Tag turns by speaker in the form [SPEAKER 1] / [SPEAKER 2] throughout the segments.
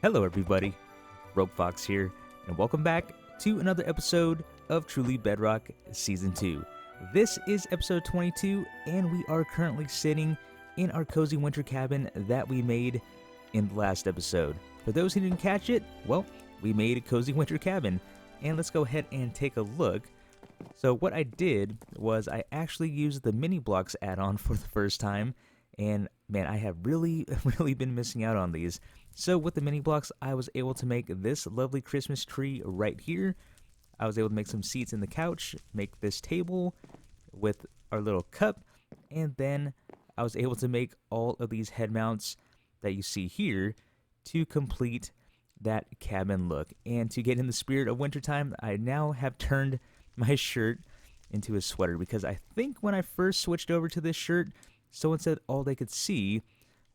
[SPEAKER 1] Hello everybody, Fox here, and welcome back to another episode of Truly Bedrock Season 2. This is episode 22, and we are currently sitting in our cozy winter cabin that we made in the last episode. For those who didn't catch it, well, we made a cozy winter cabin, and let's go ahead and take a look. So what I did was I actually used the mini blocks add-on for the first time, and man, I have really been missing out on these. So with the mini blocks, I was able to make this lovely Christmas tree right here. I was able to make some seats in the couch, make this table with our little cup, and then I was able to make all of these head mounts that you see here to complete that cabin look. And to get in the spirit of wintertime, I now have turned my shirt into a sweater, because I think when I first switched over to this shirt, someone said all they could see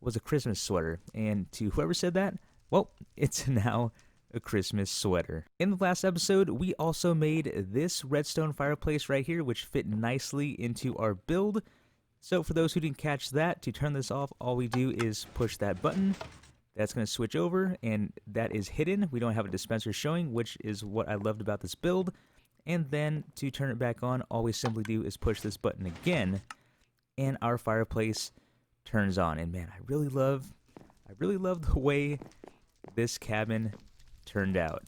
[SPEAKER 1] was a Christmas sweater, and to whoever said that, well, it's now a Christmas sweater. In the last episode, we also made this redstone fireplace right here, which fit nicely into our build. So for those who didn't catch that, to turn this off, all we do is push that button. That's going to switch over, and that is hidden. We don't have a dispenser showing, which is what I loved about this build. And then to turn it back on, all we simply do is push this button again, and our fireplace turns on. And man, I really love the way this cabin turned out.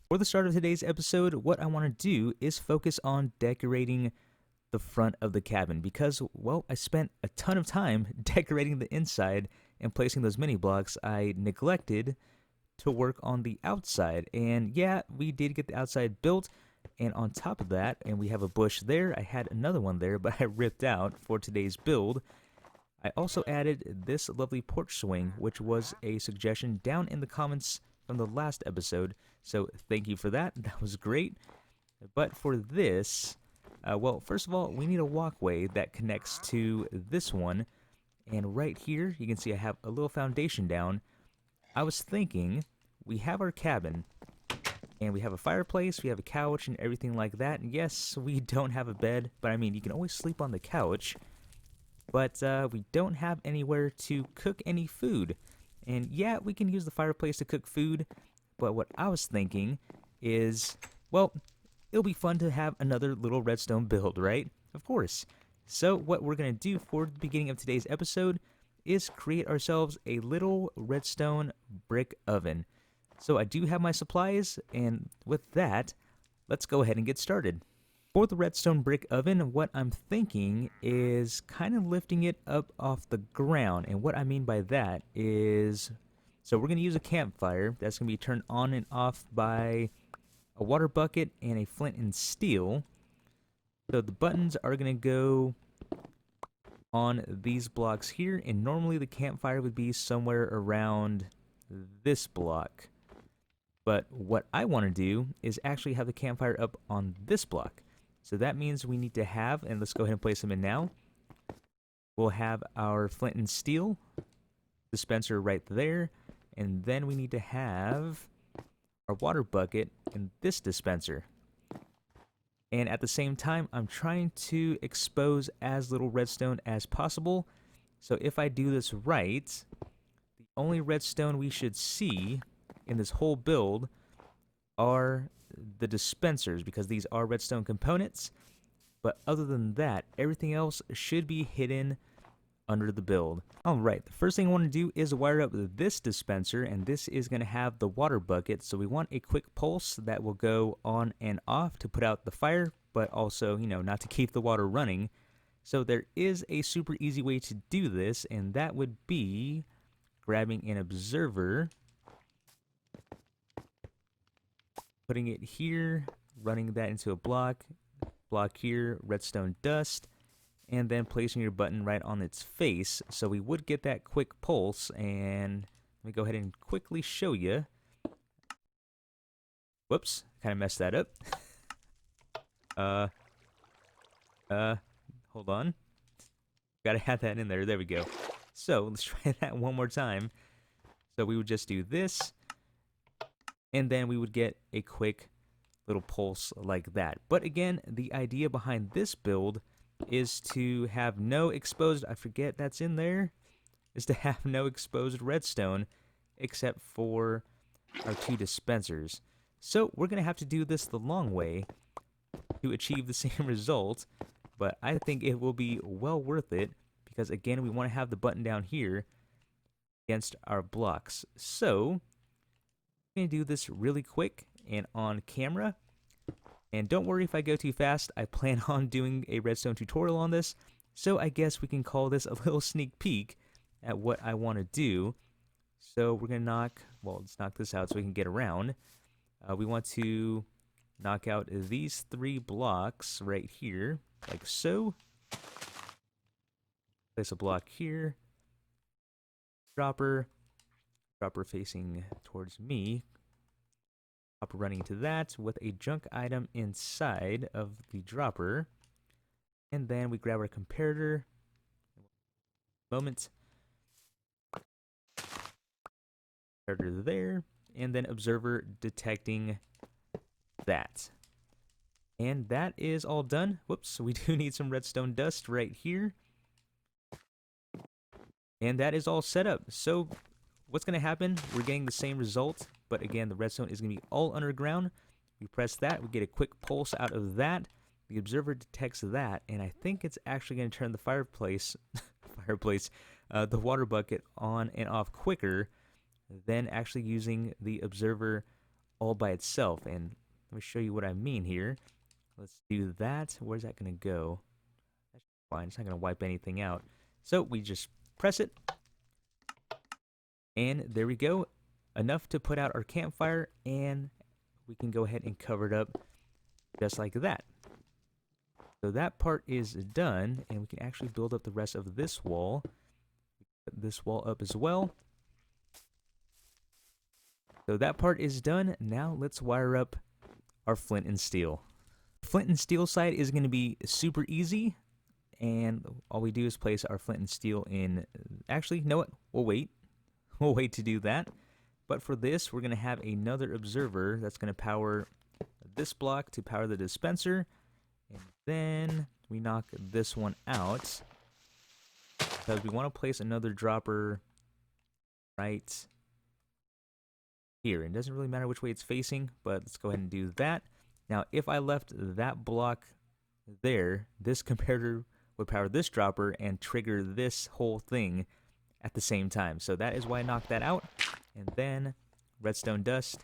[SPEAKER 1] For the start of today's episode, what I want to do is focus on decorating the front of the cabin, because, well, I spent a ton of time decorating the inside and placing those mini blocks. I neglected to work on the outside, and yeah, we did get the outside built. And on top of that, and we have a bush there, I had another one there, but I ripped out for today's build. I also added this lovely porch swing, which was a suggestion down in the comments from the last episode, so thank you for that. That was great. But for this, well, first of all, we need a walkway that connects to this one, and right here, you can see I have a little foundation down. I was thinking, we have our cabin, and we have a fireplace, we have a couch, and everything like that. And yes, we don't have a bed, but I mean, you can always sleep on the couch. But we don't have anywhere to cook any food. And yeah, we can use the fireplace to cook food, but what I was thinking is, well, it'll be fun to have another little redstone build, right? Of course. So what we're going to do for the beginning of today's episode is create ourselves a little redstone brick oven. So I do have my supplies, and with that, let's go ahead and get started. For the redstone brick oven, what I'm thinking is kind of lifting it up off the ground. And what I mean by that is, so we're going to use a campfire that's going to be turned on and off by a water bucket and a flint and steel. So the buttons are going to go on these blocks here, and normally the campfire would be somewhere around this block. But what I want to do is actually have the campfire up on this block. So that means we need to have, and let's go ahead and place them in now. We'll have our flint and steel dispenser right there. And then we need to have our water bucket in this dispenser. And at the same time, I'm trying to expose as little redstone as possible. So if I do this right, the only redstone we should see in this whole build are the dispensers, because these are redstone components. But other than that, everything else should be hidden under the build. Alright, the first thing I want to do is wire up this dispenser, and this is going to have the water bucket. So we want a quick pulse that will go on and off to put out the fire, but also, not to keep the water running. So there is a super easy way to do this, and that would be grabbing an observer, putting it here, running that into a block here, redstone dust, and then placing your button right on its face. So we would get that quick pulse, and let me go ahead and quickly show you. Whoops, kind of messed that up. Hold on. Gotta have that in there. There we go. So let's try that one more time. So we would just do this, and then we would get a quick little pulse like that. But again, the idea behind this build is to have no exposed, I forget that's in there, is to have no exposed redstone, except for our 2 dispensers. So we're going to have to do this the long way to achieve the same result, but I think it will be well worth it because, again, we want to have the button down here against our blocks. So I'm going to do this really quick and on camera. And don't worry if I go too fast. I plan on doing a redstone tutorial on this, so I guess we can call this a little sneak peek at what I want to do. So we're going to let's knock this out so we can get around. We want to knock out these 3 blocks right here, like so. Place a block here. Dropper facing towards me. Dropper running into that with a junk item inside of the dropper. And then we grab our comparator. Moment. Comparator there. And then observer detecting that. And that is all done. Whoops, we do need some redstone dust right here. And that is all set up. So what's going to happen? We're getting the same result, but again, the redstone is going to be all underground. We press that, we get a quick pulse out of that. The observer detects that, and I think it's actually going to turn the fireplace, the water bucket on and off quicker than actually using the observer all by itself. And let me show you what I mean here. Let's do that. Where's that going to go? That's fine. It's not going to wipe anything out. So we just press it. And there we go. Enough to put out our campfire, and we can go ahead and cover it up just like that. So that part is done, and we can actually build up the rest of this wall. Put this wall up as well. So that part is done. Now let's wire up our flint and steel. Flint and steel side is going to be super easy, and all we do is place our flint and steel in. Actually, no, we'll wait. We'll wait to do that. But for this, we're going to have another observer that's going to power this block to power the dispenser. And then we knock this one out because we want to place another dropper right here. It doesn't really matter which way it's facing, but let's go ahead and do that. Now, if I left that block there, this comparator would power this dropper and trigger this whole thing at the same time. So that is why I knocked that out. And then redstone dust.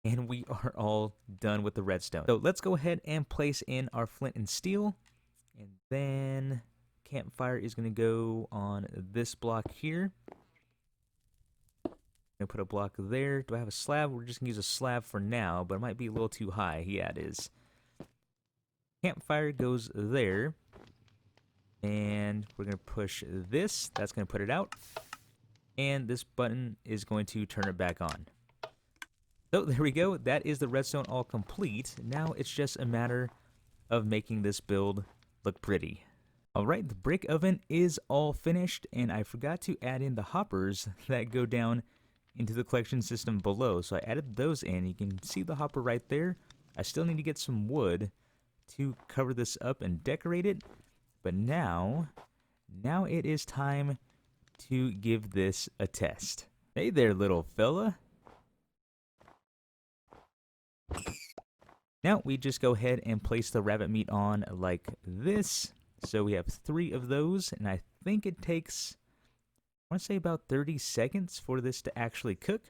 [SPEAKER 1] And we are all done with the redstone. So let's go ahead and place in our flint and steel. And then campfire is going to go on this block here. I'm going to put a block there. Do I have a slab? We're just going to use a slab for now, but it might be a little too high. Yeah, it is. Campfire goes there. And we're going to push this. That's going to put it out. And this button is going to turn it back on. So there we go. That is the redstone all complete. Now it's just a matter of making this build look pretty. Alright, the brick oven is all finished, and I forgot to add in the hoppers that go down into the collection system below. So I added those in. You can see the hopper right there. I still need to get some wood to cover this up and decorate it. But now it is time to give this a test. Hey there, little fella. Now we just go ahead and place the rabbit meat on like this. So we have 3 of those, and I think it takes, I want to say about 30 seconds for this to actually cook.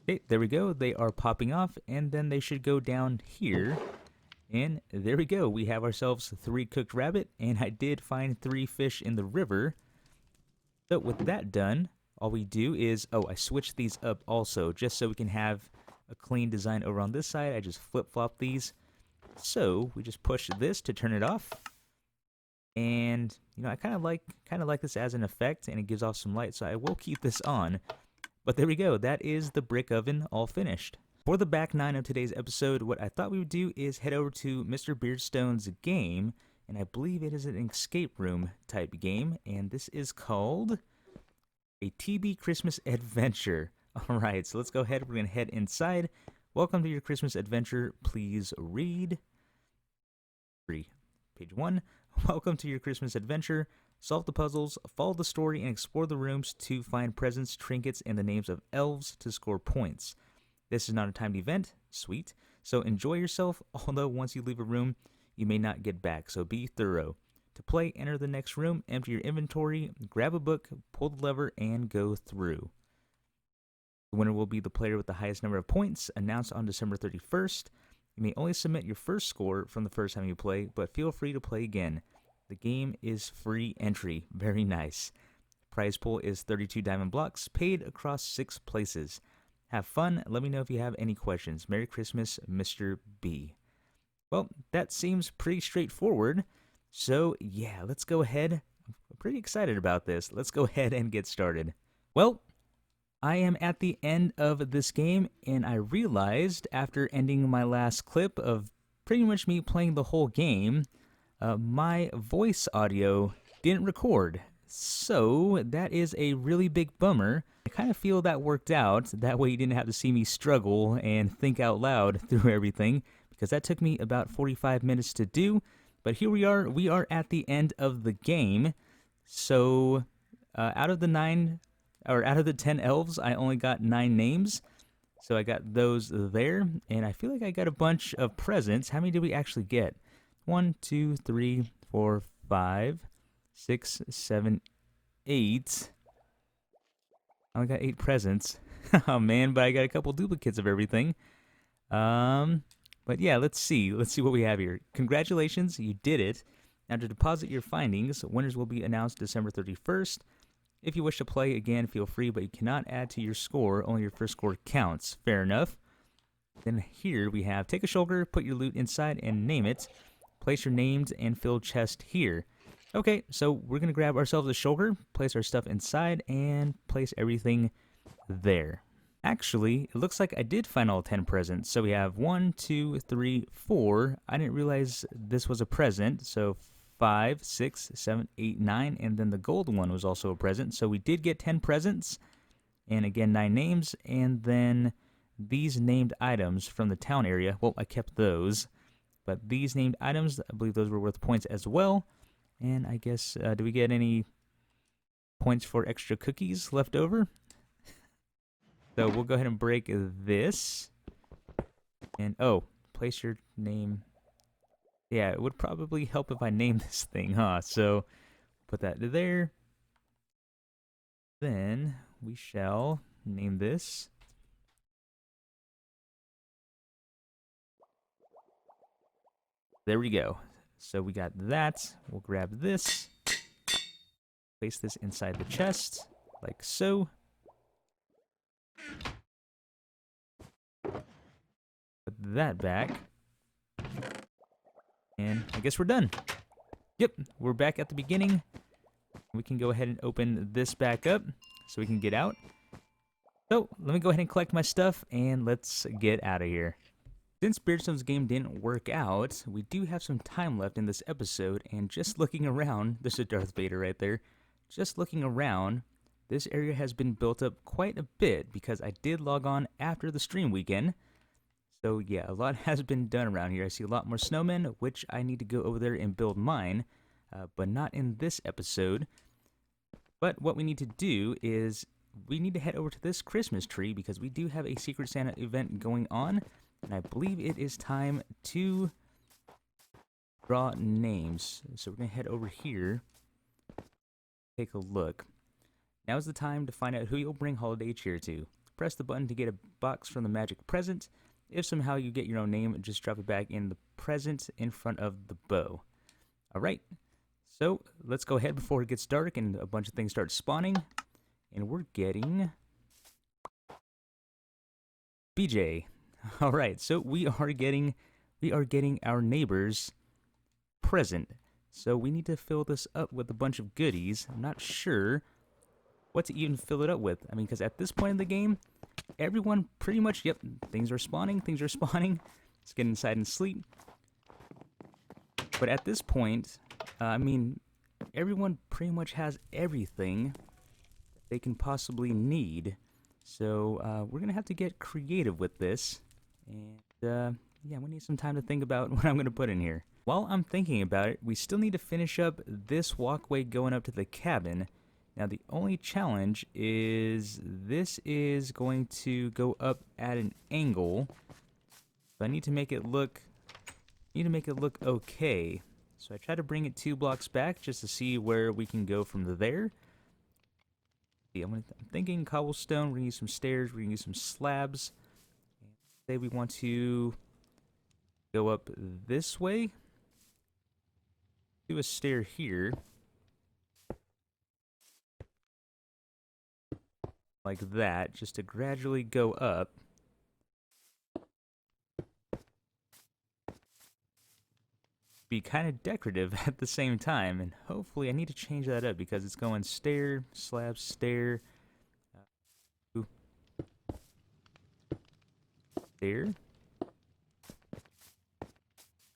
[SPEAKER 1] Okay, there we go. They are popping off, and then they should go down here. And there we go. We have ourselves 3 cooked rabbit, and I did find 3 fish in the river. So with that done, all we do is, I switched these up also, just so we can have a clean design over on this side. I just flip-flop these. So we just push this to turn it off. And you know, I kind of like this as an effect, and it gives off some light, so I will keep this on. But there we go. That is the brick oven all finished. For the back 9 of today's episode, what I thought we would do is head over to Mr. Beardstone's game, and I believe it is an escape room type game, and this is called a TB Christmas Adventure. Alright, so let's go ahead. We're going to head inside. Welcome to your Christmas adventure. Please read. Page 1. Welcome to your Christmas adventure. Solve the puzzles, follow the story, and explore the rooms to find presents, trinkets, and the names of elves to score points. This is not a timed event, sweet, so enjoy yourself, although once you leave a room, you may not get back, so be thorough. To play, enter the next room, empty your inventory, grab a book, pull the lever, and go through. The winner will be the player with the highest number of points, announced on December 31st. You may only submit your first score from the first time you play, but feel free to play again. The game is free entry. Very nice. Prize pool is 32 diamond blocks, paid across 6 places. Have fun. Let me know if you have any questions. Merry Christmas, Mr. B. Well, that seems pretty straightforward. So, yeah, let's go ahead. I'm pretty excited about this. Let's go ahead and get started. Well, I am at the end of this game, and I realized after ending my last clip of pretty much me playing the whole game, my voice audio didn't record. So that is a really big bummer. I kind of feel that worked out. That way you didn't have to see me struggle and think out loud through everything, because that took me about 45 minutes to do. But here we are at the end of the game. So out of the 10 elves, I only got 9 names. So I got those there, and I feel like I got a bunch of presents. How many did we actually get? 1, 2, 3, 4, 5, 6, 7, 8. I only got 8 presents. Oh man, but I got a couple duplicates of everything. But yeah, let's see what we have here. Congratulations, you did it. Now to deposit your findings, winners will be announced December 31st. If you wish to play again, feel free, but you cannot add to your score. Only your first score counts. Fair enough. Then here we have take a shulker, put your loot inside, and name it. Place your named and filled chest here. Okay, so we're going to grab ourselves a shulker, place our stuff inside, and place everything there. Actually, it looks like I did find all 10 presents. So we have 1, 2, 3, 4. I didn't realize this was a present, so 5, 6, 7, 8, 9, and then the gold one was also a present. So we did get 10 presents, and again 9 names, and then these named items from the town area. Well, I kept those, but these named items, I believe those were worth points as well. And I guess, do we get any points for extra cookies left over? So we'll go ahead and break this. And, oh, place your name. Yeah, it would probably help if I named this thing, huh? So, put that there. Then, we shall name this. There we go. So we got that. We'll grab this. Place this inside the chest, like so. Put that back. And I guess we're done. Yep, we're back at the beginning. We can go ahead and open this back up so we can get out. So, let me go ahead and collect my stuff, and let's get out of here. Since Beardstone's game didn't work out, we do have some time left in this episode, and just looking around, there's a Darth Vader right there, just looking around, this area has been built up quite a bit because I did log on after the stream weekend. So yeah, a lot has been done around here. I see a lot more snowmen, which I need to go over there and build mine, but not in this episode. But what we need to do is we need to head over to this Christmas tree because we do have a Secret Santa event going on. And I believe it is time to draw names. So we're going to head over here, take a look. Now is the time to find out who you'll bring holiday cheer to. Press the button to get a box from the magic present. If somehow you get your own name, just drop it back in the present in front of the bow. Alright, so let's go ahead before it gets dark and a bunch of things start spawning. And we're getting BJ. All right, so we are getting our neighbor's present. So we need to fill this up with a bunch of goodies. I'm not sure what to even fill it up with. I mean, because at this point in the game, everyone pretty much, yep, things are spawning. Let's get inside and sleep. But at this point, I mean, everyone pretty much has everything they can possibly need. So we're going to have to get creative with this. And yeah, we need some time to think about what I'm going to put in here. While I'm thinking about it, we still need to finish up this walkway going up to the cabin. Now the only challenge is this is going to go up at an angle. So I need to make it look okay. So I try to bring it 2 blocks back just to see where we can go from there. See, I'm thinking cobblestone, we're gonna use some stairs, we're gonna use some slabs. Say we want to go up this way. Do a stair here. Like that, just to gradually go up. Be kind of decorative at the same time, and hopefully I need to change that up because it's going stair, slab, stair, stair.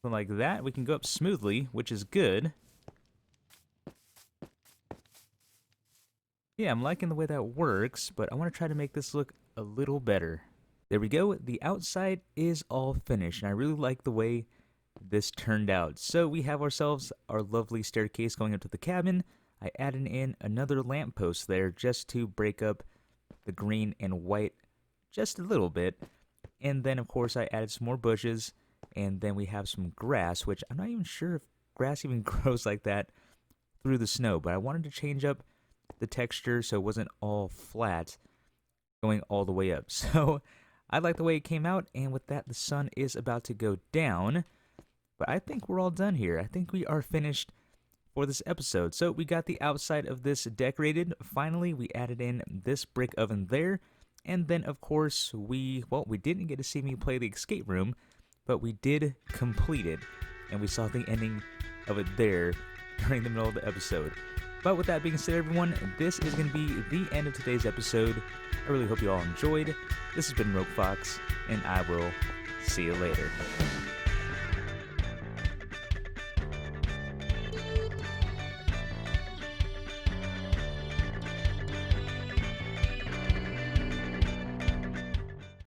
[SPEAKER 1] So like that, we can go up smoothly, which is good. Yeah, I'm liking the way that works, but I want to try to make this look a little better. There we go, the outside is all finished, and I really like the way this turned out. So we have ourselves our lovely staircase going up to the cabin. I added in another lamppost there just to break up the green and white just a little bit. And then of course I added some more bushes, and then we have some grass, which I'm not even sure if grass even grows like that through the snow, but I wanted to change up the texture so it wasn't all flat going all the way up. So I like the way it came out, and with that the sun is about to go down. But I think we're all done here. I think we are finished for this episode. So we got the outside of this decorated. Finally, we added in this brick oven there. And then, of course, we didn't get to see me play the escape room, but we did complete it. And we saw the ending of it there during the middle of the episode. But with that being said, everyone, this is going to be the end of today's episode. I really hope you all enjoyed. This has been Rope Fox, and I will see you later.